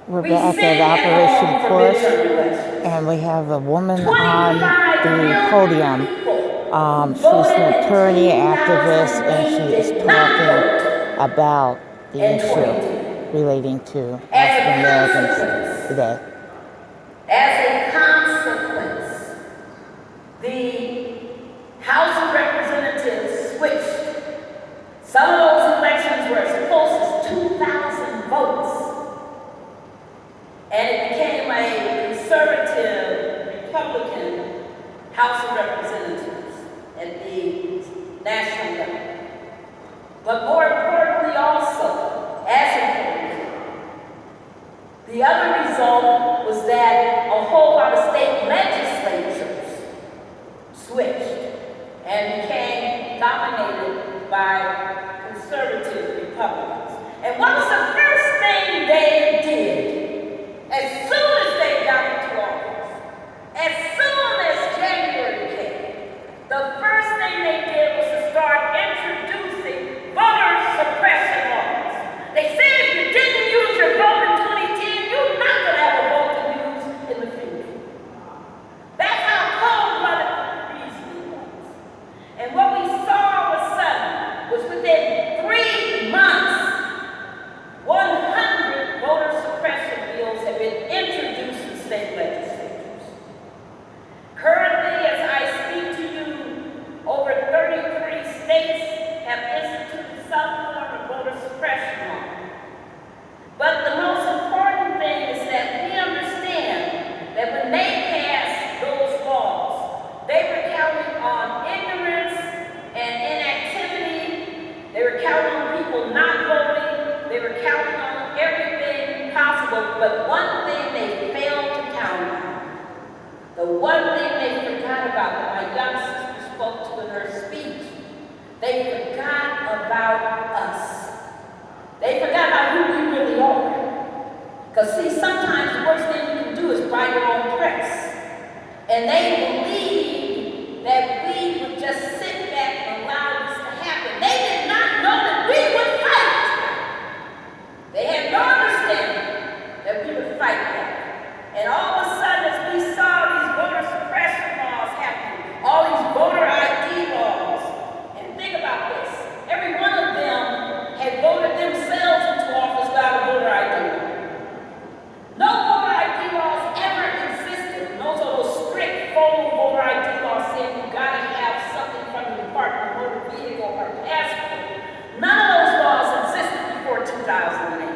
We're back at Operation Push, and we have a woman on the podium. She's an attorney, activist, and she is talking about the issue relating to African Americans today. As a consequence, the House of Representatives switched. Some of those elections were as close as 2,000 votes. And it became a conservative Republican House of Representatives at the national level. But more importantly also, as importantly, the other result was that a whole lot of state legislatures switched and became dominated by conservative Republicans. And what was the first thing they did? As soon as they got into office, as soon as January came, the first thing they did was to start introducing voter suppression laws. They said if you didn't use your vote in 2010, you're not going to have a vote to use in the future. That's how cold-blooded reasoning was. And what we saw all of a sudden was within 3 months, 100 voter suppression bills have been introduced in state legislatures. Currently, as I speak to you, over 33 states have instituted some form of voter suppression law. But the most important thing is that we understand that when they passed those laws, they were counting on ignorance and inactivity. They were counting on people not voting. They were counting on everything possible, but one thing they failed to count on, the one thing they forgot about that my young sister spoke to in her speech, they forgot about us. They forgot about who we really are. Because see, sometimes the worst thing you can do is buy your own press. And they believed that we would just sit back and allow this to happen. They did not know that we would fight. They had no understanding that we would fight back. And all of a sudden, as we saw these voter suppression laws happening, all these voter ID laws, and think about this, every one of them had voted themselves into office without a voter ID law. No voter ID laws ever existed. And those are those strict formal voter ID laws saying you gotta have something from the Department of Motor Vehicle or passport. None of those laws existed before 2008.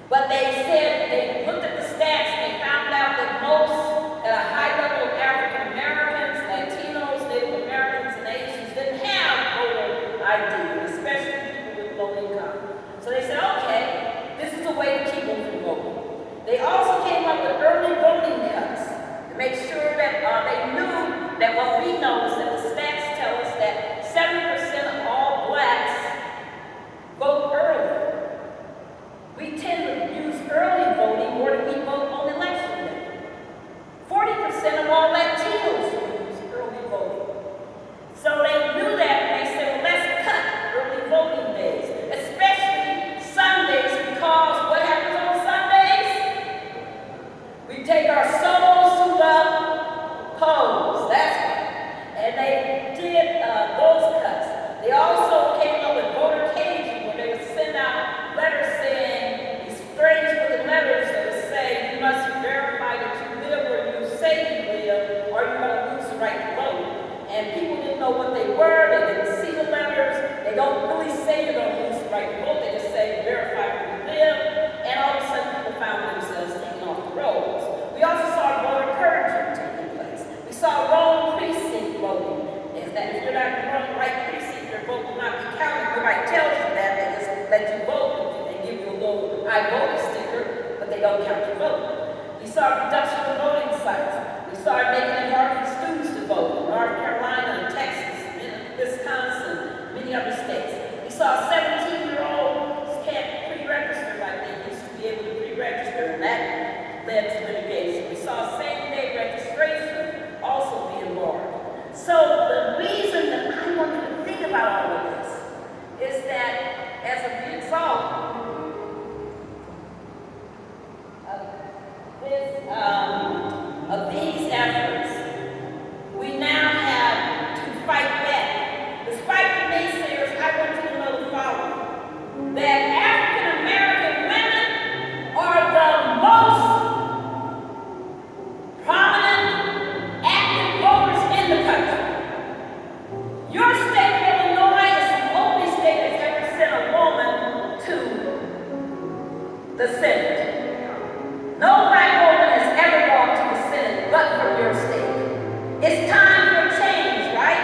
But they said, they looked at the stats and they found out that most, at a high level of African Americans, Latinos, Native Americans, and Asians didn't have voter ID, especially people with low income. So they said, okay, this is a way to keep them from voting. They also came up with early voting cuts to make sure that they knew that what we know is that the stats tell us that 7% of all blacks vote early. We tend to use early voting more than we vote on election day. 40% of all Latinos use early voting. So they knew that and they said, well, let's cut early voting days, especially Sundays, because what happens on Sundays? We take our solo suit up, pose, that's right. And they did those cuts. They also came up with voter caging, where they would send out letters saying, these strange looking letters that would say, you must verify that you live where you say you live, or you're going to lose the right to vote. And people didn't know what they were, they didn't see the letters, they don't really say you're going to lose the right to vote, they just say verify where you live, and all of a sudden people found themselves taken off the rolls. We also saw voter purging taking place. We saw wrong precinct voting. Is that if you're not running the right precinct, your vote will not be counted. Nobody tells you that, they just let you vote and give you a little I voted sticker, but they don't count your vote. We saw reduction of voting sites. We started making it hard for students to vote in North Carolina, Texas, Wisconsin, many other states. We saw 17-year-olds can't pre-register like they used to be able to pre-register, and that led to litigation. We saw same-day registration also being barred. So the reason that I want you to think about all of this is that as a result, of these efforts, we now have to fight back. Despite the naysayers, I want you to know the following: that African American women are the most prominent active voters in the country. Your state of Illinois is the only state that's ever sent a woman to the Senate. No black woman has ever gone to the Senate but from your state. It's time for change, right?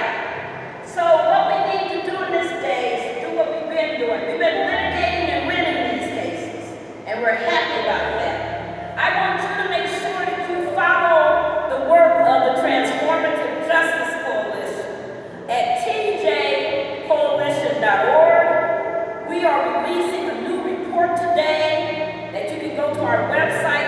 So what we need to do in this day is do what we've been doing. We've been litigating and winning these cases, and we're happy about that. I want you to make sure that you follow the work of the Transformative Justice Coalition at tjcoalition.org. We are releasing a new report today that you can go to our website